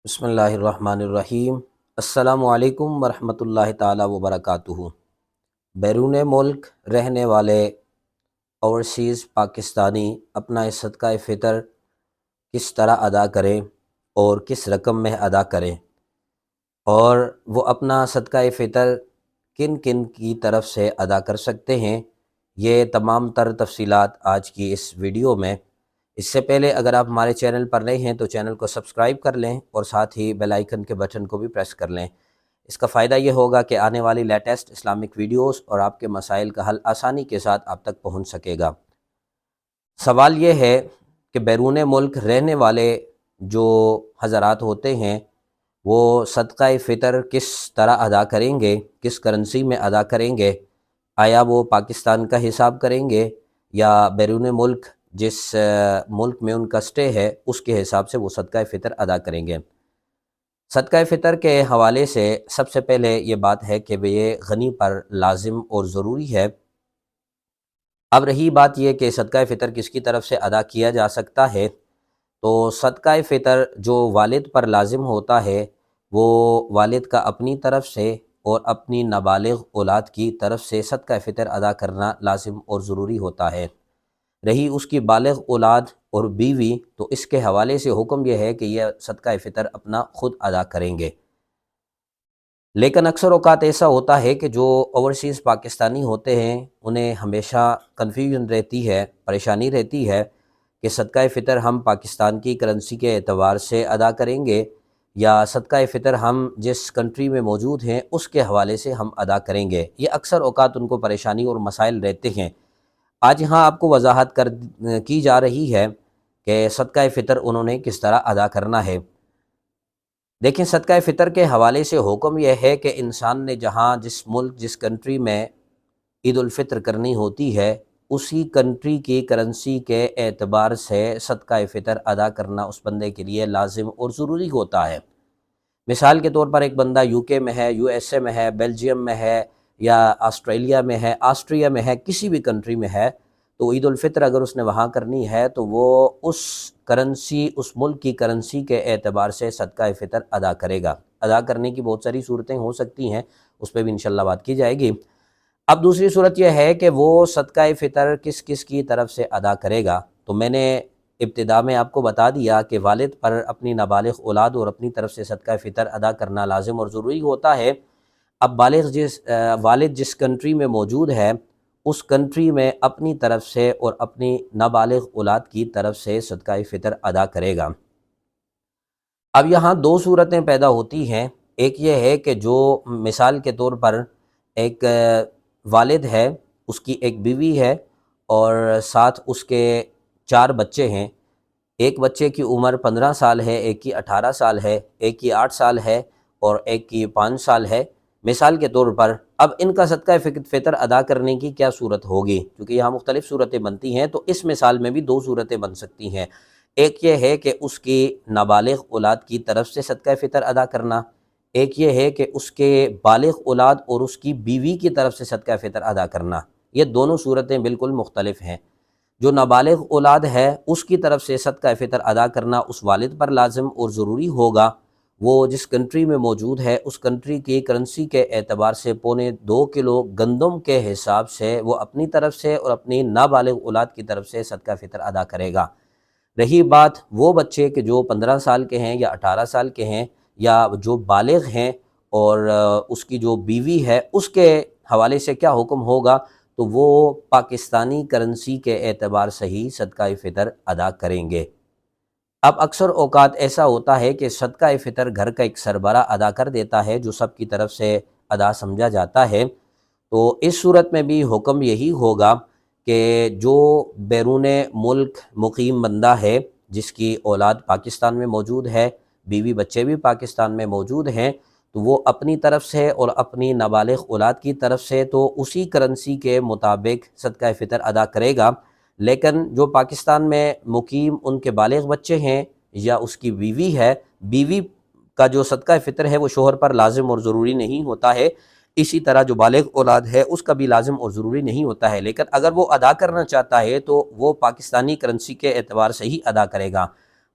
بسم اللہ الرحمن الرحیم۔ السلام علیکم ورحمۃ اللہ تعالی وبرکاتہ۔ بیرون ملک رہنے والے اوورسیز پاکستانی اپنا صدقہ فطر کس طرح ادا کریں اور کس رقم میں ادا کریں، اور وہ اپنا صدقہ فطر کن کن کی طرف سے ادا کر سکتے ہیں، یہ تمام تر تفصیلات آج کی اس ویڈیو میں۔ اس سے پہلے اگر آپ ہمارے چینل پر نئے ہیں تو چینل کو سبسکرائب کر لیں اور ساتھ ہی بیل آئیکن کے بٹن کو بھی پریس کر لیں۔ اس کا فائدہ یہ ہوگا کہ آنے والی لیٹسٹ اسلامک ویڈیوز اور آپ کے مسائل کا حل آسانی کے ساتھ آپ تک پہنچ سکے گا۔ سوال یہ ہے کہ بیرون ملک رہنے والے جو حضرات ہوتے ہیں وہ صدقہ فطر کس طرح ادا کریں گے، کس کرنسی میں ادا کریں گے؟ آیا وہ پاکستان کا حساب کریں گے یا بیرون ملک جس ملک میں ان کا سٹے ہے اس کے حساب سے وہ صدقہ فطر ادا کریں گے؟ صدقہ فطر کے حوالے سے سب سے پہلے یہ بات ہے کہ یہ غنی پر لازم اور ضروری ہے۔ اب رہی بات یہ کہ صدقہ فطر کس کی طرف سے ادا کیا جا سکتا ہے، تو صدقہ فطر جو والد پر لازم ہوتا ہے وہ والد کا اپنی طرف سے اور اپنی نابالغ اولاد کی طرف سے صدقہ فطر ادا کرنا لازم اور ضروری ہوتا ہے۔ رہی اس کی بالغ اولاد اور بیوی، تو اس کے حوالے سے حکم یہ ہے کہ یہ صدقہ فطر اپنا خود ادا کریں گے۔ لیکن اکثر اوقات ایسا ہوتا ہے کہ جو اوورسیز پاکستانی ہوتے ہیں انہیں ہمیشہ کنفیوژن رہتی ہے، پریشانی رہتی ہے کہ صدقہ فطر ہم پاکستان کی کرنسی کے اعتبار سے ادا کریں گے یا صدقہ فطر ہم جس کنٹری میں موجود ہیں اس کے حوالے سے ہم ادا کریں گے۔ یہ اکثر اوقات ان کو پریشانی اور مسائل رہتے ہیں۔ آج یہاں آپ کو وضاحت کی جا رہی ہے کہ صدقہ فطر انہوں نے کس طرح ادا کرنا ہے۔ دیکھیں، صدقہ فطر کے حوالے سے حکم یہ ہے کہ انسان نے جہاں جس ملک جس کنٹری میں عید الفطر کرنی ہوتی ہے اسی کنٹری کی کرنسی کے اعتبار سے صدقہ فطر ادا کرنا اس بندے کے لیے لازم اور ضروری ہوتا ہے۔ مثال کے طور پر ایک بندہ یو کے میں ہے، یو ایس اے میں ہے، بیلجیم میں ہے یا آسٹریلیا میں ہے، آسٹریا میں ہے، کسی بھی کنٹری میں ہے، تو عید الفطر اگر اس نے وہاں کرنی ہے تو وہ اس کرنسی، اس ملک کی کرنسی کے اعتبار سے صدقہ فطر ادا کرے گا۔ ادا کرنے کی بہت ساری صورتیں ہو سکتی ہیں، اس پہ بھی انشاءاللہ بات کی جائے گی۔ اب دوسری صورت یہ ہے کہ وہ صدقہ فطر کس کس کی طرف سے ادا کرے گا، تو میں نے ابتدا میں آپ کو بتا دیا کہ والد پر اپنی نابالغ اولاد اور اپنی طرف سے صدقہ فطر ادا کرنا لازم اور ضروری ہوتا ہے۔ اب والد جس کنٹری میں موجود ہے اس کنٹری میں اپنی طرف سے اور اپنی نابالغ اولاد کی طرف سے صدقہ فطر ادا کرے گا۔ اب یہاں دو صورتیں پیدا ہوتی ہیں۔ ایک یہ ہے کہ جو مثال کے طور پر ایک والد ہے، اس کی ایک بیوی ہے اور ساتھ اس کے 4 بچے ہیں۔ ایک بچے کی عمر 15 سال ہے، ایک کی 18 سال ہے، ایک کی 8 سال ہے اور ایک کی 5 سال ہے، مثال کے طور پر۔ اب ان کا صدقہ فطر ادا کرنے کی کیا صورت ہوگی؟ کیونکہ یہاں مختلف صورتیں بنتی ہیں تو اس مثال میں بھی 2 صورتیں بن سکتی ہیں۔ ایک یہ ہے کہ اس کی نابالغ اولاد کی طرف سے صدقہ فطر ادا کرنا، ایک یہ ہے کہ اس کے بالغ اولاد اور اس کی بیوی کی طرف سے صدقہ فطر ادا کرنا۔ یہ دونوں صورتیں بالکل مختلف ہیں۔ جو نابالغ اولاد ہے اس کی طرف سے صدقہ فطر ادا کرنا اس والد پر لازم اور ضروری ہوگا۔ وہ جس کنٹری میں موجود ہے اس کنٹری کی کرنسی کے اعتبار سے 2.25 کلو گندم کے حساب سے وہ اپنی طرف سے اور اپنی نابالغ اولاد کی طرف سے صدقہ فطر ادا کرے گا۔ رہی بات وہ بچے کہ جو 15 سال کے ہیں یا 18 سال کے ہیں یا جو بالغ ہیں اور اس کی جو بیوی ہے اس کے حوالے سے کیا حکم ہوگا، تو وہ پاکستانی کرنسی کے اعتبار سے ہی صدقہ فطر ادا کریں گے۔ اب اکثر اوقات ایسا ہوتا ہے کہ صدقہ فطر گھر کا ایک سربراہ ادا کر دیتا ہے جو سب کی طرف سے ادا سمجھا جاتا ہے، تو اس صورت میں بھی حکم یہی ہوگا کہ جو بیرون ملک مقیم بندہ ہے جس کی اولاد پاکستان میں موجود ہے، بیوی بچے بھی پاکستان میں موجود ہیں، تو وہ اپنی طرف سے اور اپنی نابالغ اولاد کی طرف سے تو اسی کرنسی کے مطابق صدقہ فطر ادا کرے گا۔ لیکن جو پاکستان میں مقیم ان کے بالغ بچے ہیں یا اس کی بیوی ہے، بیوی کا جو صدقہ فطر ہے وہ شوہر پر لازم اور ضروری نہیں ہوتا ہے، اسی طرح جو بالغ اولاد ہے اس کا بھی لازم اور ضروری نہیں ہوتا ہے، لیکن اگر وہ ادا کرنا چاہتا ہے تو وہ پاکستانی کرنسی کے اعتبار سے ہی ادا کرے گا۔